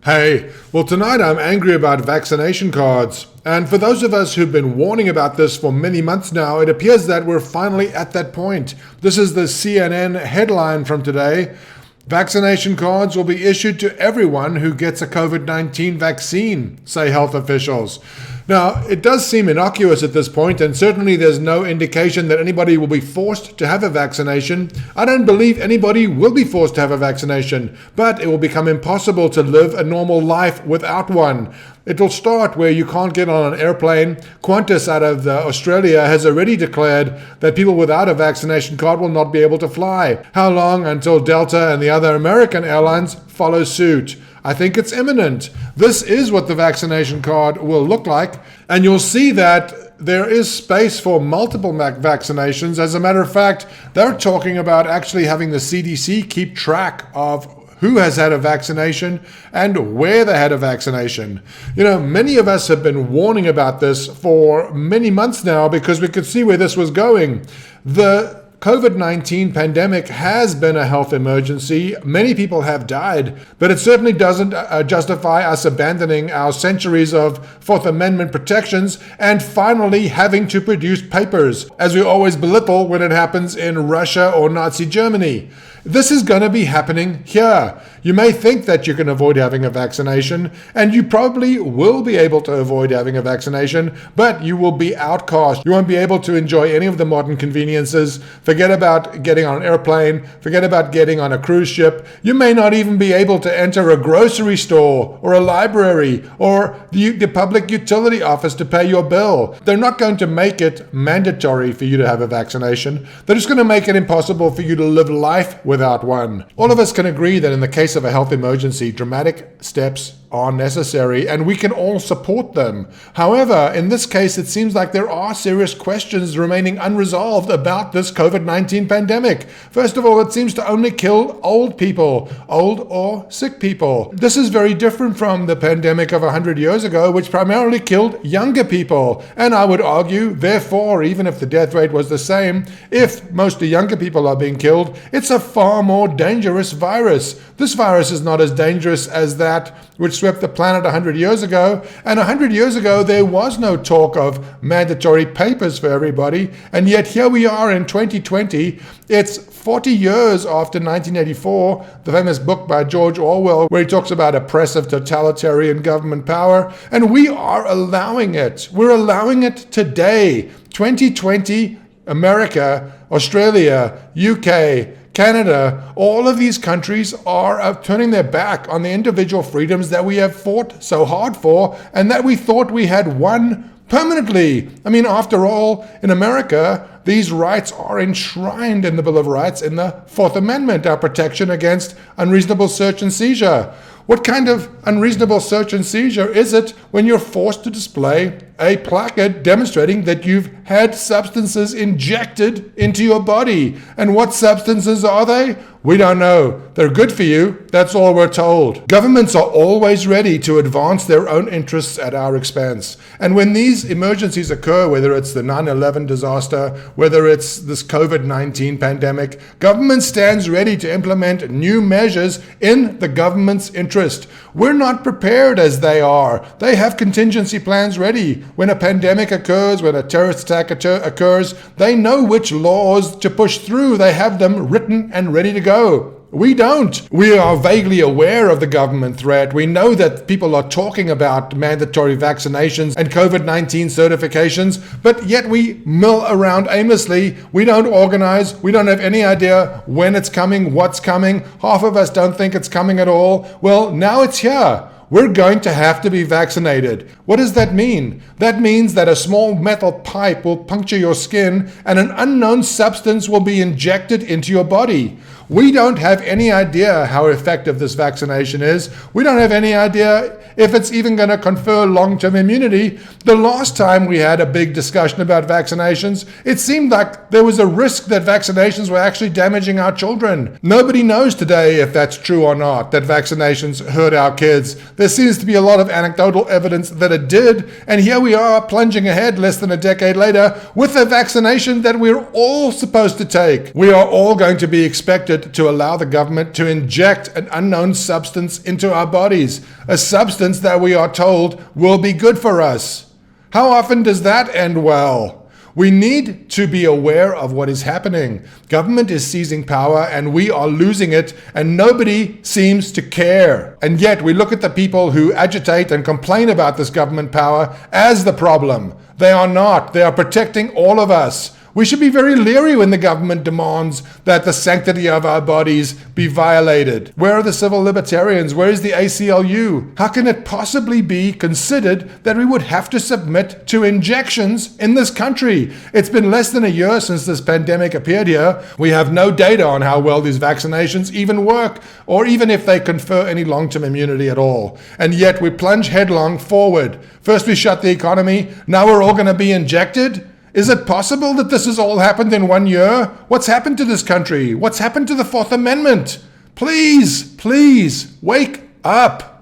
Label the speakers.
Speaker 1: Hey, well, tonight I'm angry about vaccination cards. And for those of us who've been warning about this for many months now, it appears that we're finally at that point. This is the CNN headline from today. Vaccination cards will be issued to everyone who gets a COVID-19 vaccine, say health officials. Now, it does seem innocuous at this point, and certainly there's no indication that anybody will be forced to have a vaccination. I don't believe anybody will be forced to have a vaccination, but it will become impossible to live a normal life without one. It'll start where you can't get on an airplane. Qantas out of Australia has already declared that people without a vaccination card will not be able to fly. How long until Delta and the other American airlines follow suit? I think it's imminent. This is what the vaccination card will look like, and you'll see that there is space for multiple vaccinations. As a matter of fact, they're talking about actually having the CDC keep track of who has had a vaccination and where they had a vaccination. You know, many of us have been warning about this for many months now because we could see where this was going. The COVID-19 pandemic has been a health emergency. Many people have died, but it certainly doesn't justify us abandoning our centuries of Fourth Amendment protections and finally having to produce papers, as we always belittle when it happens in Russia or Nazi Germany. This is going to be happening here. You may think that you can avoid having a vaccination, and you probably will be able to avoid having a vaccination, but you will be outcast. You won't be able to enjoy any of the modern conveniences. Forget about getting on an airplane. Forget about getting on a cruise ship. You may not even be able to enter a grocery store or a library or the public utility office to pay your bill. They're not going to make it mandatory for you to have a vaccination. They're just going to make it impossible for you to live life without one. All of us can agree that in the case of a health emergency, dramatic steps are necessary, and we can all support them. However, in this case, it seems like there are serious questions remaining unresolved about this COVID-19 pandemic. First of all, it seems to only kill old people, old or sick people. This is very different from the pandemic of 100 years ago, which primarily killed younger people. And I would argue, therefore, even if the death rate was the same, if mostly younger people are being killed, it's a far more dangerous virus. This virus is not as dangerous as that which swept the planet 100 years ago. And 100 years ago, there was no talk of mandatory papers for everybody. And yet here we are in 2020. It's 40 years after 1984, the famous book by George Orwell, where he talks about oppressive totalitarian government power. And we are allowing it. We're allowing it today. 2020, America, Australia, UK, Canada, all of these countries are turning their back on the individual freedoms that we have fought so hard for and that we thought we had won permanently. I mean, after all, in America, these rights are enshrined in the Bill of Rights in the Fourth Amendment, our protection against unreasonable search and seizure. What kind of unreasonable search and seizure is it when you're forced to display a placard demonstrating that you've had substances injected into your body? And what substances are they? We don't know. They're good for you. That's all we're told. Governments are always ready to advance their own interests at our expense. And when these emergencies occur, whether it's the 9/11 disaster, whether it's this COVID-19 pandemic, government stands ready to implement new measures in the government's interest. We're not prepared as they are. They have contingency plans ready. When a pandemic occurs, when a terrorist attack occurs, they know which laws to push through. They have them written and ready to go. We don't. We are vaguely aware of the government threat. We know that people are talking about mandatory vaccinations and COVID-19 certifications, but yet we mill around aimlessly. We don't organize. We don't have any idea when it's coming, what's coming. Half of us don't think it's coming at all. Well, now it's here. We're going to have to be vaccinated. What does that mean? That means that a small metal pipe will puncture your skin and an unknown substance will be injected into your body. We don't have any idea how effective this vaccination is. We don't have any idea if it's even going to confer long-term immunity. The last time we had a big discussion about vaccinations, it seemed like there was a risk that vaccinations were actually damaging our children. Nobody knows today if that's true or not, that vaccinations hurt our kids. There seems to be a lot of anecdotal evidence that it did, and here we are plunging ahead less than a decade later with a vaccination that we're all supposed to take. We are all going to be expected decided to allow the government to inject an unknown substance into our bodies, a substance that we are told will be good for us. How often does that end well? We need to be aware of what is happening. Government is seizing power and we are losing it, and nobody seems to care. And yet we look at the people who agitate and complain about this government power as the problem. They are not. They are protecting all of us. We should be very leery when the government demands that the sanctity of our bodies be violated. Where are the civil libertarians? Where is the ACLU? How can it possibly be considered that we would have to submit to injections in this country? It's been less than a year since this pandemic appeared here. We have no data on how well these vaccinations even work, or even if they confer any long-term immunity at all. And yet we plunge headlong forward. First we shut the economy, now we're all going to be injected? Is it possible that this has all happened in 1 year? What's happened to this country? What's happened to the Fourth Amendment? Please, wake up.